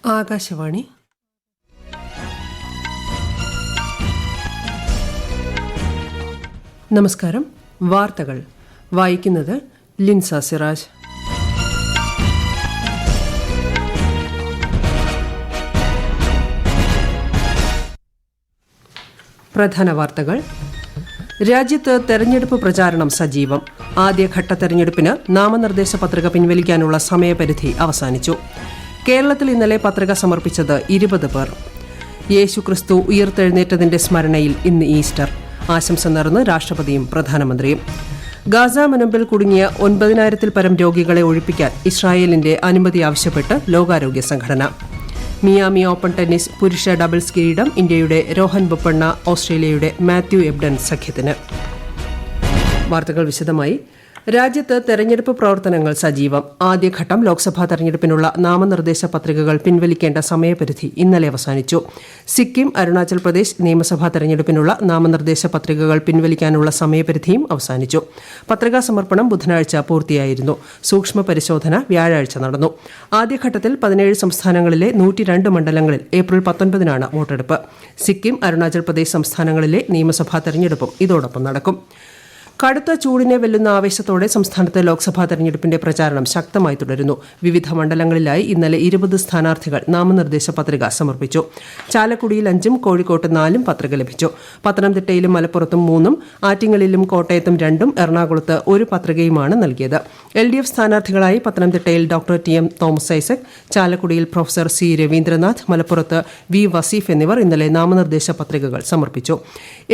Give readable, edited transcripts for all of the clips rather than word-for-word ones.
ആകാശവാണി. നമസ്കാരം. വാർത്തകൾ വായിക്കുന്നത് ലിൻസ സിറാജ്. പ്രധാന വാർത്തകൾ. രാജ്യത്ത് തെരഞ്ഞെടുപ്പ് പ്രചാരണം സജീവം. ആദ്യഘട്ട തെരഞ്ഞെടുപ്പിന് നാമനിർദ്ദേശ പത്രിക പിൻവലിക്കാനുള്ള സമയപരിധി അവസാനിച്ചു. കേരളത്തിൽ ഇന്നലെ പത്രിക സമർപ്പിച്ചത് 20 പേർ. യേശുക്രിസ്തു ഉയിർത്തെഴുന്നേറ്റതിന്റെ സ്മരണയിൽ ഇന്ന് ഈസ്റ്റർ. ആശംസ നേർന്ന് രാഷ്ട്രപതിയും പ്രധാനമന്ത്രിയും. ഗാസ മുനമ്പിൽ കുടുങ്ങിയ 9,000-ൽ പരം രോഗികളെ ഒഴിപ്പിക്കാൻ ഇസ്രായേലിന്റെ അനുമതി ആവശ്യപ്പെട്ട് ലോകാരോഗ്യ സംഘടന. മിയാമി ഓപ്പൺ ടെന്നീസ് പുരുഷ ഡബിൾസ് കിരീടം ഇന്ത്യയുടെ രോഹൻ ബൊപ്പണ്ണ ഓസ്ട്രേലിയയുടെ മാത്യു എബ്ഡൻ സഖ്യത്തിന്. വാർത്തകൾ വിശദമായി. രാജ്യത്ത് തെരഞ്ഞെടുപ്പ് പ്രവർത്തനങ്ങൾ സജീവം. ആദ്യഘട്ടം ലോക്സഭാ തെരഞ്ഞെടുപ്പിനുള്ള നാമനിർദ്ദേശ പത്രികകൾ പിൻവലിക്കേണ്ട സമയപരിധി ഇന്നലെ അവസാനിച്ചു. സിക്കിം, അരുണാചൽ പ്രദേശ് നിയമസഭാ തെരഞ്ഞെടുപ്പിനുള്ള നാമനിർദ്ദേശ പത്രികകൾ പിൻവലിക്കാനുള്ള സമയപരിധിയും അവസാനിച്ചു. പത്രികാ സമർപ്പണം ബുധനാഴ്ച പൂർത്തിയായിരുന്നു. സൂക്ഷ്മ പരിശോധന വ്യാഴാഴ്ച നടന്നു. ആദ്യഘട്ടത്തിൽ 17 സംസ്ഥാനങ്ങളിലെ 102 മണ്ഡലങ്ങളിൽ ഏപ്രിൽ 19-നാണ് വോട്ടെടുപ്പ്. സിക്കിം, അരുണാചൽ പ്രദേശ് സംസ്ഥാനങ്ങളിലെ നിയമസഭാ തെരഞ്ഞെടുപ്പും ഇതോടൊപ്പം നടക്കും. കടുത്ത ചൂടിനെ വെല്ലുന്ന ആവേശത്തോടെ സംസ്ഥാനത്ത് ലോക്സഭാ തെരഞ്ഞെടുപ്പിന്റെ പ്രചാരണം ശക്തമായി തുടരുന്നു. വിവിധ മണ്ഡലങ്ങളിലായി ഇന്നലെ 20 സ്ഥാനാർത്ഥികൾ നാമനിർദ്ദേശ പത്രിക സമർപ്പിച്ചു. ചാലക്കുടിയിൽ 5-ഉം കോഴിക്കോട്ട് 4-ഉം പത്രിക ലഭിച്ചു. പത്തനംതിട്ടയിലും മലപ്പുറത്തും 3-ഉം ആറ്റിങ്ങലിലും കോട്ടയത്തും 2-ഉം എറണാകുളത്ത് 1 പത്രികയുമാണ് നൽകിയത്. LDF സ്ഥാനാർത്ഥികളായി പത്തനംതിട്ടയിൽ ഡോക്ടർ TM തോമസ് ഐസക്, ചാലക്കുടിയിൽ പ്രൊഫസർ C രവീന്ദ്രനാഥ്, മലപ്പുറത്ത് V വസീഫ് എന്നിവർ ഇന്നലെ നാമനിർദ്ദേശ പത്രികകൾ സമർപ്പിച്ചു.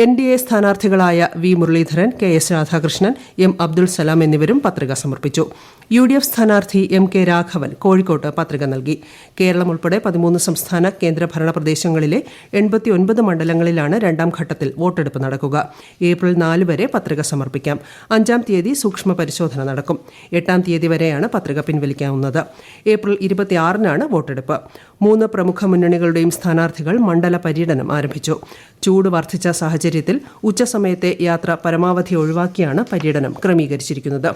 NDA സ്ഥാനാർത്ഥികളായ V Muraleedharan, KS Radhakrishnan, M Abdul Salam എന്നിവരും പത്രിക സമർപ്പിച്ചു. UDF സ്ഥാനാർത്ഥി MK രാഘവൻ കോഴിക്കോട്ട് പത്രിക നൽകി. കേരളം ഉൾപ്പെടെ 13 സംസ്ഥാന കേന്ദ്രഭരണ പ്രദേശങ്ങളിലെ 89 മണ്ഡലങ്ങളിലാണ് രണ്ടാം ഘട്ടത്തിൽ വോട്ടെടുപ്പ് നടക്കുക. ഏപ്രിൽ 4 വരെ പത്രിക സമർപ്പിക്കാം. 5-ാം തീയതി സൂക്ഷ്മ പരിശോധന നടക്കും. 8-ാം തീയതി വരെയാണ് പത്രിക പിൻവലിക്കാവുന്നത്. ഏപ്രിൽ 26-നാണ് വോട്ടെടുപ്പ്. 3 പ്രമുഖ മുന്നണികളുടെയും സ്ഥാനാർത്ഥികൾ മണ്ഡല പര്യടനം ആരംഭിച്ചു. ചൂട് വർദ്ധിച്ച സാഹചര്യത്തിൽ ഉച്ചസമയത്തെ യാത്ര പരമാവധി ഒഴിവാക്കിയാണ് പര്യടനം ക്രമീകരിച്ചിരിക്കുന്നത്.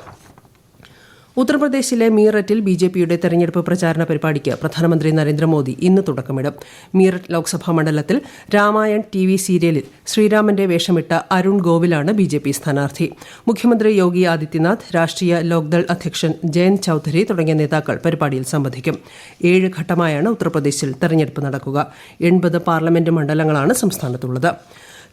ഉത്തർപ്രദേശിലെ മീററ്റിൽ BJPയുടെ തെരഞ്ഞെടുപ്പ് പ്രചാരണ പരിപാടിക്ക് പ്രധാനമന്ത്രി നരേന്ദ്രമോദി ഇന്ന് തുടക്കമിടും. മീററ്റ് ലോക്സഭാ മണ്ഡലത്തിൽ രാമായൺ TV സീരിയലിൽ ശ്രീരാമന്റെ വേഷമിട്ട അരുൺ ഗോവിലാണ് BJP സ്ഥാനാർത്ഥി. മുഖ്യമന്ത്രി യോഗി ആദിത്യനാഥ്, രാഷ്ട്രീയ ലോക്ദൾ അധ്യക്ഷൻ ജയന്ത് ചൌധരി തുടങ്ങിയ നേതാക്കൾ പരിപാടിയിൽ സംബന്ധിക്കും. 7 ഘട്ടമായാണ് ഉത്തർപ്രദേശിൽ തെരഞ്ഞെടുപ്പ് നടക്കുക. 80 പാർലമെന്റ് മണ്ഡലങ്ങളാണ് സംസ്ഥാനത്തുള്ളത്.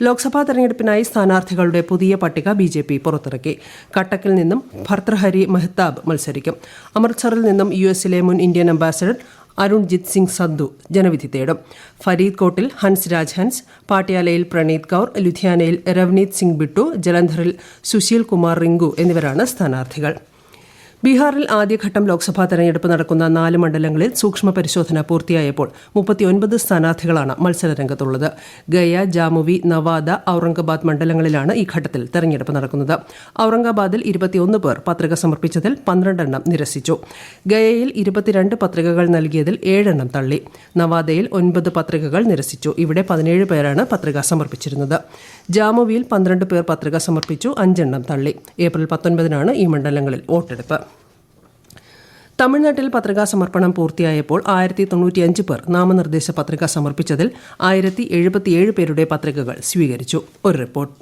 ലോക്സഭാ തെരഞ്ഞെടുപ്പിനായി സ്ഥാനാർത്ഥികളുടെ പുതിയ പട്ടിക BJP പുറത്തിറക്കി. കട്ടക്കിൽ നിന്നും ഭർത്തൃഹരി മെഹ്താബ് മത്സരിക്കും. അമൃത്സറിൽ നിന്നും US-ലെ മുൻ ഇന്ത്യൻ അംബാസഡർ അരുൺജിത് സിംഗ് സന്ധു ജനവിധി തേടും. ഫരീദ് കോട്ടിൽ ഹൻസ് രാജ് ഹൻസ്, പാട്യാലയിൽ പ്രണീത് കൌർ, ലുധിയാനയിൽ രവ്നീത് സിംഗ് ബിട്ടു, ജലന്ധറിൽ സുശീൽ കുമാർ റിങ്കു എന്നിവരാണ് സ്ഥാനാർത്ഥികൾ. ബീഹാറിൽ ആദ്യഘട്ടം ലോക്സഭാ തെരഞ്ഞെടുപ്പ് നടക്കുന്ന 4 മണ്ഡലങ്ങളിൽ സൂക്ഷ്മ പരിശോധന പൂർത്തിയായപ്പോൾ 39 സ്ഥാനാർത്ഥികളാണ് മത്സരരംഗത്തുള്ളത്. ഗയ, ജാമുവി, നവാദ, ഔറംഗാബാദ് മണ്ഡലങ്ങളിലാണ് ഈ ഘട്ടത്തിൽ തെരഞ്ഞെടുപ്പ് നടക്കുന്നത്. ഔറംഗാബാദിൽ 21 പേർ പത്രിക സമർപ്പിച്ചതിൽ 12 എണ്ണം നിരസിച്ചു. ഗയയിൽ 22 പത്രികകൾ നൽകിയതിൽ 7 എണ്ണം തള്ളി. നവാദയിൽ 9 പത്രികകൾ നിരസിച്ചു. ഇവിടെ 17 പേരാണ് പത്രിക സമർപ്പിച്ചിരുന്നത്. ജാമുവിയിൽ 12 പേർ പത്രിക സമർപ്പിച്ചു, 5 എണ്ണം തള്ളി. ഏപ്രിൽ 19-നാണ് ഈ മണ്ഡലങ്ങളിൽ വോട്ടെടുപ്പ്. തമിഴ്നാട്ടിൽ പത്രികാ സമർപ്പണം പൂർത്തിയായപ്പോൾ 1095 പേർ നാമനിർദ്ദേശ പത്രിക സമർപ്പിച്ചതിൽ 1077 പേരുടെ പത്രികകൾ സ്വീകരിച്ചു. ഒരു റിപ്പോർട്ട്.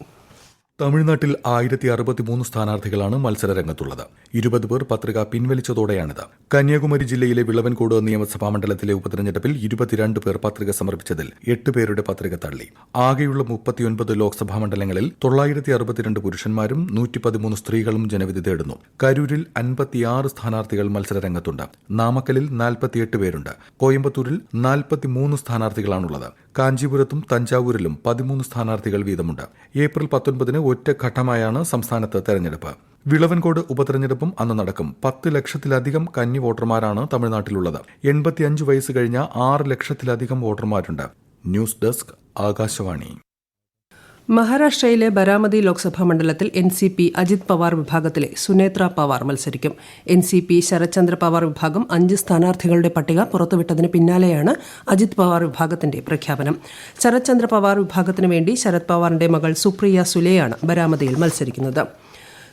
തമിഴ്നാട്ടിൽ 1063 സ്ഥാനാർത്ഥികളാണ് മത്സരരംഗത്തുള്ളത്. 20 പേർ പത്രിക പിൻവലിച്ചതോടെയാണിത്. കന്യാകുമാരി ജില്ലയിലെ വിളവൻകോട് നിയമസഭാ മണ്ഡലത്തിലെ ഉപതെരഞ്ഞെടുപ്പിൽ 22 പേർ പത്രിക സമർപ്പിച്ചതിൽ 8 പേരുടെ പത്രിക തള്ളി. ആകെയുള്ള 39 ലോക്സഭാ മണ്ഡലങ്ങളിൽ 962 പുരുഷന്മാരും 113 സ്ത്രീകളും ജനവിധി തേടുന്നു. കരൂരിൽ 56 സ്ഥാനാർത്ഥികൾ മത്സരരംഗത്തുണ്ട്. നാമക്കലിൽ 48 പേരുണ്ട്. കോയമ്പത്തൂരിൽ 43 സ്ഥാനാർത്ഥികളാണുള്ളത്. കാഞ്ചീപുരത്തും തഞ്ചാവൂരിലും 13 സ്ഥാനാർത്ഥികൾ വീതമുണ്ട്. ഏപ്രിൽ 19-ന് ഒറ്റഘട്ടമായാണ് സംസ്ഥാനത്ത് തെരഞ്ഞെടുപ്പ്. വിളവൻകോട് ഉപതെരഞ്ഞെടുപ്പും അന്ന് നടക്കും. 10 ലക്ഷത്തിലധികം കന്നി വോട്ടർമാരാണ് തമിഴ്നാട്ടിലുള്ളത്. 85 വയസ്സ് കഴിഞ്ഞ 6 ലക്ഷത്തിലധികം വോട്ടർമാരുണ്ട്. News desk, Akashvani. മഹാരാഷ്ട്രയിലെ ബരാമതി ലോക്സഭാ മണ്ഡലത്തിൽ NCP അജിത് പവാർ വിഭാഗത്തിലെ സുനേത്ര പവാർ മത്സരിക്കും. NCP ശരത്ചന്ദ്ര പവാർ വിഭാഗം 5 സ്ഥാനാർത്ഥികളുടെ പട്ടിക പുറത്തുവിട്ടതിന് പിന്നാലെയാണ് അജിത് പവാർ വിഭാഗത്തിന്റെ പ്രഖ്യാപനം. ശരത്ചന്ദ്ര പവാർ വിഭാഗത്തിനു വേണ്ടി ശരത് പവാറിന്റെ മകൾ സുപ്രിയ സുലെയാണ് ബരാമതിയിൽ മത്സരിക്കുന്നത്.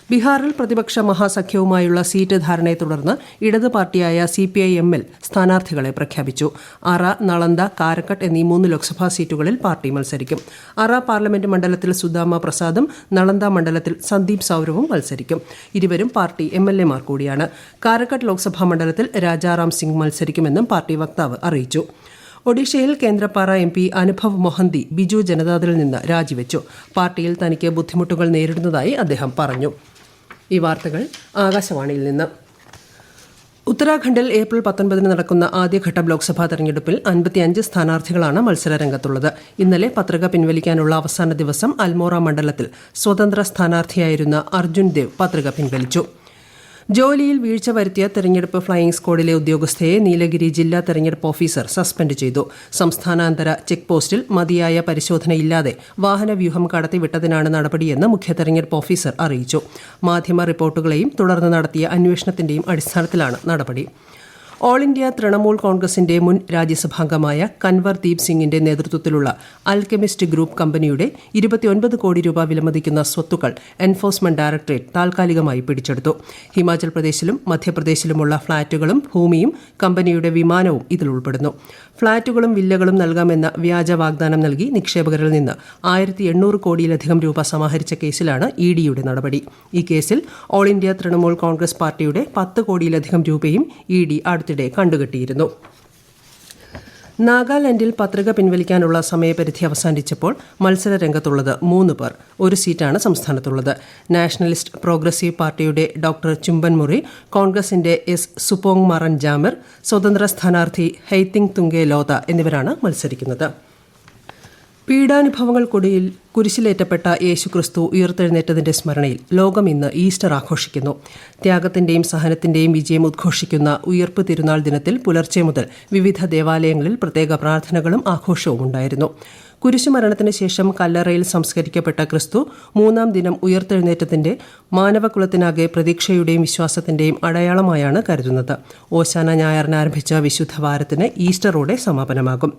ബീഹാറിൽ പ്രതിപക്ഷ മഹാസഖ്യവുമായുള്ള സീറ്റ് ധാരണയെ തുടർന്ന് ഇടത് പാർട്ടിയായ CPI-ML സ്ഥാനാർത്ഥികളെ പ്രഖ്യാപിച്ചു. അറ, നളന്ദ, കാരക്കട്ട് എന്നീ 3 ലോക്സഭാ സീറ്റുകളിൽ പാർട്ടി മത്സരിക്കും. അറ പാർലമെന്റ് മണ്ഡലത്തിൽ സുദാമ പ്രസാദും നളന്ദ മണ്ഡലത്തിൽ സന്ദീപ് സൌരവും മത്സരിക്കും. ഇരുവരും പാർട്ടി MLA-മാർ കൂടിയാണ്. കാരക്കട്ട് ലോക്സഭാ മണ്ഡലത്തിൽ രാജാറാം സിംഗ് മത്സരിക്കുമെന്നും പാർട്ടി വക്താവ് അറിയിച്ചു. ഒഡീഷയിൽ കേന്ദ്രപ്പാറ MP അനുഭവ് മൊഹന്തി ബിജു ജനതാദളിൽ നിന്ന് രാജിവെച്ചു. പാർട്ടിയിൽ തനിക്ക് ബുദ്ധിമുട്ടുകൾ നേരിടുന്നതായി അദ്ദേഹം പറഞ്ഞു. ഈ വാർത്തകൾ ആകാശവാണിയിൽ നിന്ന്. ഉത്തരാഖണ്ഡിൽ ഏപ്രിൽ 19 നടക്കുന്ന ആദ്യഘട്ട ലോക്സഭാ തെരഞ്ഞെടുപ്പിൽ 55 സ്ഥാനാർത്ഥികളാണ് മത്സരരംഗത്തുള്ളത്. ഇന്നലെ പത്രിക പിൻവലിക്കാനുള്ള അവസാന ദിവസം അൽമോറ മണ്ഡലത്തിൽ സ്വതന്ത്ര സ്ഥാനാർത്ഥിയായിരുന്ന അർജുൻ ദേവ് പത്രിക പിൻവലിച്ചു. ജോലിയിൽ വീഴ്ച വരുത്തിയ തെരഞ്ഞെടുപ്പ് ഫ്ളൈയിംഗ് സ്ക്വാഡിലെ ഉദ്യോഗസ്ഥയെ നീലഗിരി ജില്ലാ തെരഞ്ഞെടുപ്പ് ഓഫീസർ സസ്പെൻഡ് ചെയ്തു. സംസ്ഥാനാന്തര ചെക്ക് പോസ്റ്റിൽ മതിയായ പരിശോധനയില്ലാതെ വാഹനവ്യൂഹം കടത്തിവിട്ടതിനാണ് നടപടിയെന്ന് മുഖ്യ തെരഞ്ഞെടുപ്പ് ഓഫീസർ അറിയിച്ചു. മാധ്യമ റിപ്പോർട്ടുകളെയും തുടർന്ന് നടത്തിയ അന്വേഷണത്തിന്റെയും അടിസ്ഥാനത്തിലാണ് നടപടി. ഓൾ ഇന്ത്യ തൃണമൂൽ കോൺഗ്രസിന്റെ മുൻ രാജ്യസഭാംഗമായ കൻവർ ദീപ് സിംഗിന്റെ നേതൃത്വത്തിലുള്ള അൽകെമിസ്റ്റ് ഗ്രൂപ്പ് കമ്പനിയുടെ 29 കോടി രൂപ വിലമതിക്കുന്ന സ്വത്തുക്കൾ എൻഫോഴ്സ്മെന്റ് ഡയറക്ടറേറ്റ് താൽക്കാലികമായി പിടിച്ചെടുത്തു. ഹിമാചൽ പ്രദേശിലും മധ്യപ്രദേശിലുമുള്ള ഫ്ളാറ്റുകളും ഭൂമിയും കമ്പനിയുടെ വിമാനവും ഇതിൽ ഉൾപ്പെടുന്നു. ഫ്ളാറ്റുകളും വില്ലകളും നൽകാമെന്ന വ്യാജ വാഗ്ദാനം നൽകി നിക്ഷേപകരിൽ നിന്ന് 1800 കോടിയിലധികം രൂപ സമാഹരിച്ച കേസിലാണ് EDയുടെ നടപടി. ഈ കേസിൽ ഓൾ ഇന്ത്യ തൃണമൂൽ കോൺഗ്രസ് പാർട്ടിയുടെ 10 കോടിയിലധികം രൂപയും ED അടുത്തിടെ കണ്ടുകെട്ടിയിരുന്നു. നാഗാലാൻഡിൽ പത്രിക പിൻവലിക്കാനുള്ള സമയപരിധി അവസാനിച്ചപ്പോൾ മത്സര രംഗത്തുള്ളത് 3 പേർ. ഒരു സീറ്റാണ് സംസ്ഥാനത്തുള്ളത്. നാഷണലിസ്റ്റ് പ്രോഗ്രസീവ് പാർട്ടിയുടെ ഡോക്ടർ ചുംബൻ മുറി, കോൺഗ്രസിന്റെ സുപോങ് മറൻ ജാമിർ, സ്വതന്ത്ര സ്ഥാനാർത്ഥി ഹെയ്തിങ് തുംഗെ ലോത എന്നിവരാണ് മത്സരിക്കുന്നത്. പീഡാനുഭവങ്ങൾക്കൊടുവിൽ കുരിശിലേറ്റപ്പെട്ട യേശുക്രിസ്തു ഉയർത്തെഴുന്നേറ്റതിന്റെ സ്മരണയിൽ ലോകം ഇന്ന് ഈസ്റ്റർ ആഘോഷിക്കുന്നു. ത്യാഗത്തിന്റെയും സഹനത്തിന്റെയും വിജയം ഉദ്ഘോഷിക്കുന്ന ഉയർപ്പ് തിരുനാൾ ദിനത്തിൽ പുലർച്ചെ മുതൽ വിവിധ ദേവാലയങ്ങളിൽ പ്രത്യേക പ്രാർത്ഥനകളും ആഘോഷവും ഉണ്ടായിരുന്നു. കുരിശുമരണത്തിന് ശേഷം കല്ലറയിൽ സംസ്കരിക്കപ്പെട്ട ക്രിസ്തു 3-ാം ദിനം ഉയർത്തെഴുന്നേറ്റത്തിന്റെ മാനവകുലത്തിനാകെ പ്രതീക്ഷയുടെയും വിശ്വാസത്തിന്റെയും അടയാളമായാണ് കരുതുന്നത്. ഓശാന ഞായറിന് ആരംഭിച്ച വിശുദ്ധ വാരത്തിന് ഈസ്റ്ററോടെ സമാപനമാകും.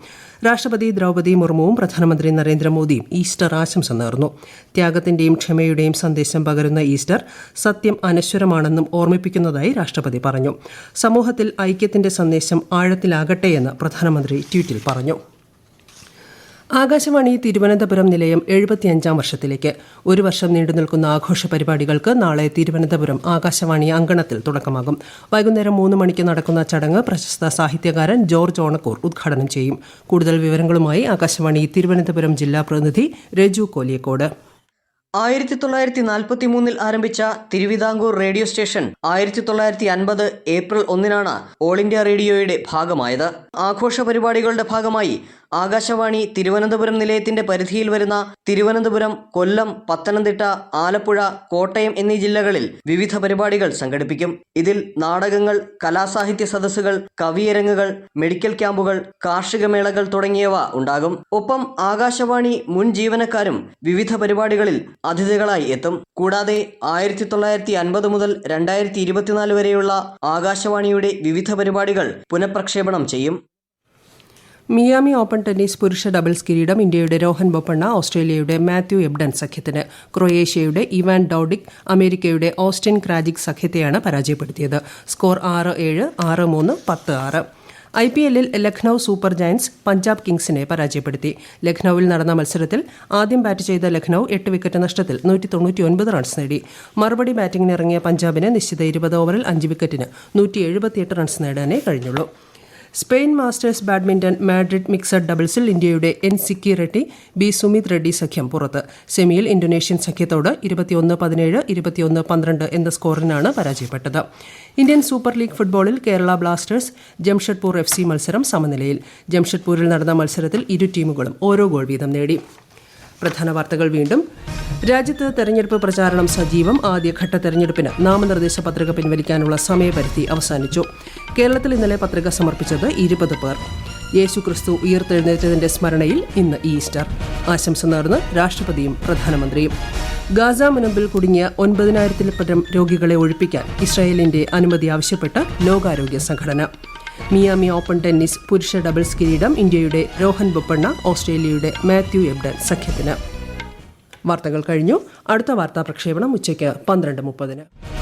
രാഷ്ട്രപതി ദ്രൗപദി മുർമുവും പ്രധാനമന്ത്രി നരേന്ദ്രമോദിയും ഈസ്റ്റർ ആശംസ നേർന്നു. ത്യാഗത്തിന്റെയും ക്ഷമയുടെയും സന്ദേശം പകരുന്ന ഈസ്റ്റർ സത്യം അനശ്വരമാണെന്നും ഓർമ്മിപ്പിക്കുന്നതായി രാഷ്ട്രപതി പറഞ്ഞു. സമൂഹത്തിൽ ഐക്യത്തിന്റെ സന്ദേശം ആഴത്തിലാകട്ടെയെന്ന് പ്രധാനമന്ത്രി ട്വീറ്റിൽ പറഞ്ഞു. ആകാശവാണി തിരുവനന്തപുരം നിലയം 75-ാം വർഷത്തിലേക്ക്. 1 വർഷം നീണ്ടുനിൽക്കുന്ന ആഘോഷ പരിപാടികൾക്ക് നാളെ തിരുവനന്തപുരം ആകാശവാണി അങ്കണത്തിൽ തുടക്കമാകും. വൈകുന്നേരം 3 മണിക്ക് നടക്കുന്ന ചടങ്ങ് പ്രശസ്ത സാഹിത്യകാരൻ ജോർജ് ഓണക്കൂർ ഉദ്ഘാടനം ചെയ്യും. കൂടുതൽ വിവരങ്ങളുമായി ആകാശവാണി തിരുവനന്തപുരം ജില്ലാ പ്രതിനിധി രജു കോലിയക്കോട്. 1943 ആരംഭിച്ച Thiruvithamkoor radio station 1950 April 1 all India റേഡിയോയുടെ ഭാഗമായത്. ആഘോഷ പരിപാടികളുടെ ഭാഗമായി ആകാശവാണി തിരുവനന്തപുരം നിലയത്തിന്റെ പരിധിയിൽ വരുന്ന തിരുവനന്തപുരം, കൊല്ലം, പത്തനംതിട്ട, ആലപ്പുഴ, കോട്ടയം എന്നീ ജില്ലകളിൽ വിവിധ പരിപാടികൾ സംഘടിപ്പിക്കും. ഇതിൽ നാടകങ്ങൾ, കലാസാഹിത്യ സദസ്സുകൾ, കവിയരങ്ങുകൾ, മെഡിക്കൽ ക്യാമ്പുകൾ, കാർഷിക മേളകൾ തുടങ്ങിയവ ഉണ്ടാകും. ഒപ്പം ആകാശവാണി മുൻ ജീവനക്കാരും വിവിധ പരിപാടികളിൽ അതിഥികളായി എത്തും. കൂടാതെ 1950 മുതൽ 2024 വരെയുള്ള ആകാശവാണിയുടെ വിവിധ പരിപാടികൾ പുനഃപ്രക്ഷേപണം ചെയ്യും. മിയാമി ഓപ്പൺ ടെന്നീസ് പുരുഷ ഡബിൾസ് കിരീടം ഇന്ത്യയുടെ രോഹൻ ബൊപ്പണ്ണ ഓസ്ട്രേലിയയുടെ മാത്യു എബ്ഡൻ സഖ്യത്തിന്. ക്രൊയേഷ്യയുടെ ഇവാൻ ഡൌഡിക് അമേരിക്കയുടെ ഓസ്റ്റിൻ ക്രാജിക് സഖ്യത്തെയാണ് പരാജയപ്പെടുത്തിയത്. സ്കോർ 6-7, 6-3, 10-6. IPL-ൽ ലക്നൌ സൂപ്പർ ജയന്റ്സ് പഞ്ചാബ് കിങ്സിനെ പരാജയപ്പെടുത്തി. ലക്നൌവിൽ നടന്ന മത്സരത്തിൽ ആദ്യം ബാറ്റ് ചെയ്ത ലക്നൌ 8 വിക്കറ്റ് നഷ്ടത്തിൽ 199 റൺസ് നേടി. മറുപടി ബാറ്റിംഗിനിറങ്ങിയ പഞ്ചാബിന് നിശ്ചിത 20 ഓവറിൽ 5 വിക്കറ്റിന് 178 റൺസ് നേടാനേ കഴിഞ്ഞുള്ളൂ. Spain masters badminton Madrid mixed ഡബിൾസിൽ ഇന്ത്യയുടെ സിക്കി റെഡ്ഡി, സുമിത് റെഡ്ഡി സഖ്യം പുറത്ത്. സെമിയിൽ ഇന്തോനേഷ്യൻ സഖ്യത്തോട് 21-17, 21-12 എന്ന സ്കോറിനാണ് പരാജയപ്പെട്ടത്. ഇന്ത്യൻ സൂപ്പർ ലീഗ് ഫുട്ബോളിൽ കേരള ബ്ലാസ്റ്റേഴ്സ് ജംഷഡ്പൂർ FC മത്സരം സമനിലയിൽ. ജംഷഡ്പൂരിൽ നടന്ന മത്സരത്തിൽ ഇരു ടീമുകളും ഓരോ ഗോൾ വീതം നേടി. പ്രധാന വാർത്തകൾ വീണ്ടും. രാജ്യത്ത് തെരഞ്ഞെടുപ്പ് പ്രചാരണം സജീവം. ആദ്യഘട്ട തെരഞ്ഞെടുപ്പിന് നാമനിർദ്ദേശ പത്രിക പിൻവലിക്കാനുള്ള സമയപരിധി അവസാനിച്ചു. കേരളത്തിൽ ഇന്നലെ പത്രിക സമർപ്പിച്ചത് 20 പേർ. യേശുക്രിസ്തു ഉയർത്തെഴുന്നേറ്റതിന്റെ സ്മരണയിൽ ഇന്ന് ഈസ്റ്റർ. ആശംസ നേർന്ന് രാഷ്ട്രപതിയും പ്രധാനമന്ത്രിയും. ഗാസ മുനമ്പിൽ കുടുങ്ങിയ 9,000-ൽ പരം രോഗികളെ ഒഴിപ്പിക്കാൻ ഇസ്രായേലിന്റെ അനുമതി ആവശ്യപ്പെട്ട് ലോകാരോഗ്യ സംഘടന. മിയാമി ഓപ്പൺ ടെന്നീസ് പുരുഷ ഡബിൾസ് കിരീടം ഇന്ത്യയുടെ രോഹൻ ബൊപ്പണ്ണ ഓസ്ട്രേലിയയുടെ മാത്യു എബ്ഡൻ സഖ്യത്തിന്. വാർത്തകൾ കഴിഞ്ഞു. അടുത്ത വാർത്താ പ്രക്ഷേപണം ഉച്ചയ്ക്ക് 12:30.